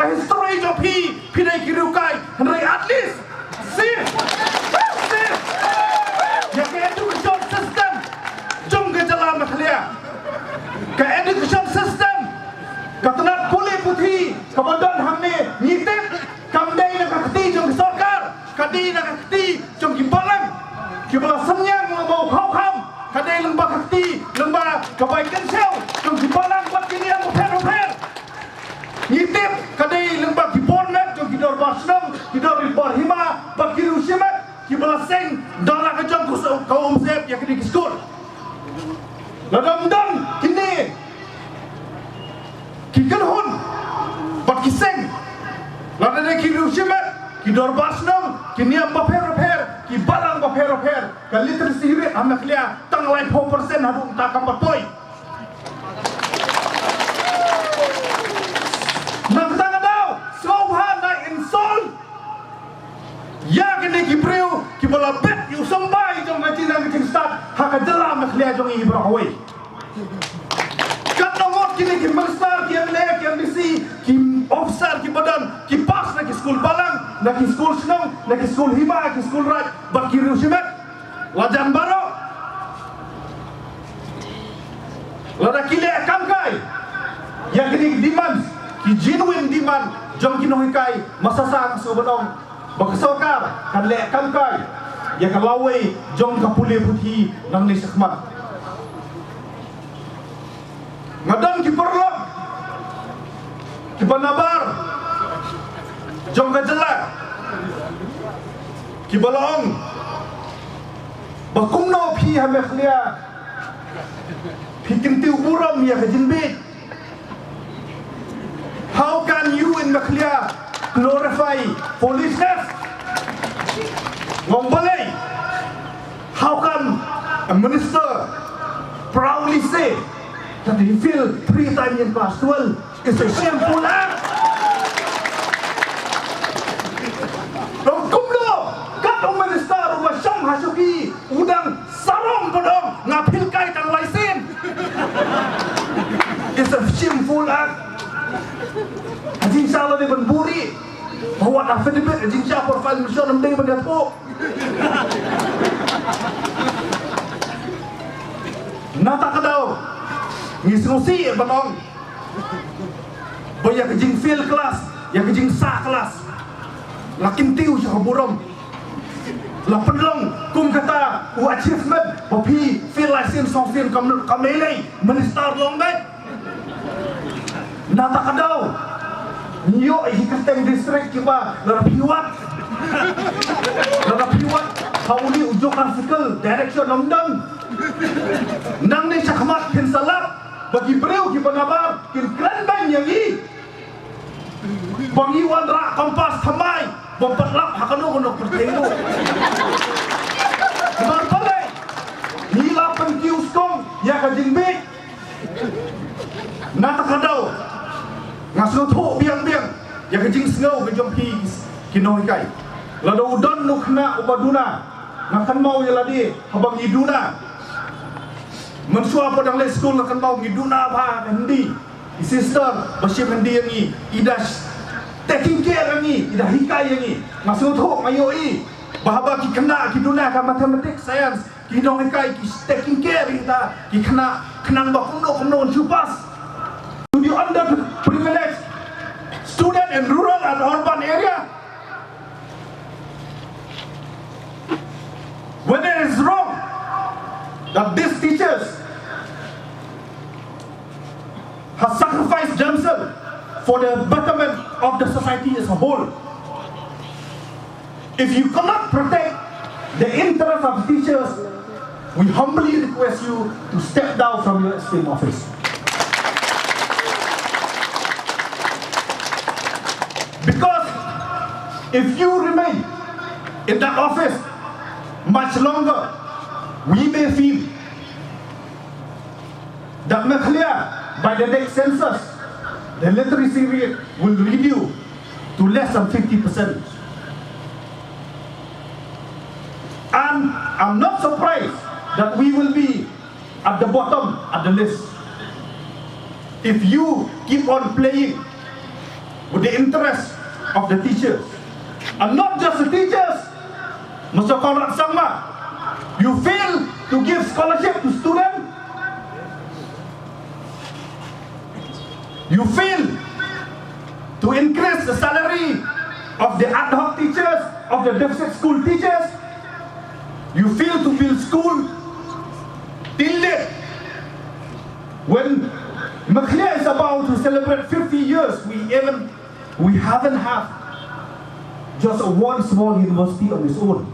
a history of Pได้กิรุไกฮันไร at least see ya ke education system jom ke jalan makhlia ke education system katna kuli puthi kabadon hamne nite kamdai na kakti jom sarkar kadi na kakti jom kimbalang kibala samyang mau khau kham kadai lengba kakti lengba kabaikan sel jom kimbalang buat kini yang repair nitip kadai lengba kibon mek jom kidor basnam kidor bar hima bakiru simat kibala seng darah kejam kaum sep yang kini skol ladam kini kikan hun bakiseng ladane kiru simat kidor basnam kini am repair kibalang repair kali tersihir amaklia tanglai 4% hadu takam batoi nang daw soha na insol ya kini kibreu kibala bet yu sambai jong ngaji nang king start hakajala amaklia jong ibrahoi kat nomor kini ki master ki amle ki MBC ki officer ki badan ki pas na ki school balang na ki school senang na ki school hima ki school raj bakiru simet lajan baro lada kile kamkai yang kini demand ki genuine demand jom kinohikai masasang subadong bakasokar kan le kamkai ya kalawai jom kapule puthi nang ni sakmat ngadan ki perlo ki banabar jom gajala ki balong bakumno phi hamekhlia phi kintiu buram ya kajinbit. How can you in Makhlia glorify foolishness? Ngombalay. How can a minister proudly say that he failed 3 times in class 12 is a shameful act? Kumlo, katong minister umasyang hasuki udang sarong podong ngapil kay tang laisin. It's a shameful act. Ajing salah dia berburi bawa affidavit ajing siapa profile mission namdeng berdapo nata kadau ngisrusi banong bayar ajing fail kelas yang ajing sa kelas lakin tiu siya burom lapelong kum kata achievement bapi fail license song fail kamelay minister long back nata kadau niyo ikateng district kiba larapiwat hauli ujokan sikal direction namdam nang ni sakmat kin salap bagi breu ki banabar kin klanban yangi bangiwan ra kompas thamai bompatlap hakano kono pertengo mar pale nila penkius kong ya kajingbe nata kadau ngasuh tho biang ya kejing sengau ke jompi kinoi kai lado udon nukna ubaduna ngakan mau ya ladi habang iduna mensua podang le school ngakan mau iduna ba hendi sister bashim hendi yangi idas taking care yangi idah hikai yangi ngasuh tho mayoi bahaba ki kena ki duna ka mathematics science ki dong kai ki taking care kita ki kena kenang ba kuno chupas to the underprivileged student in rural and urban area. When it is wrong that these teachers have sacrificed themselves for the betterment of the society as a whole. If you cannot protect the interest of teachers, we humbly request you to step down from your esteemed office. Because if you remain in that office much longer, we may feel that Makhlia, by the next census, the literacy rate will reduce to less than 50%. And I'm not surprised that we will be at the bottom of the list. If you keep on playing with the interest of the teachers. And not just the teachers. Mr. Conrad Sangma, you fail to give scholarship to students. You fail to increase the salary of the ad hoc teachers, of the deficit school teachers. You fail to build school till date. When Maclear is about to celebrate 50 years, we haven't had just one small university on its own.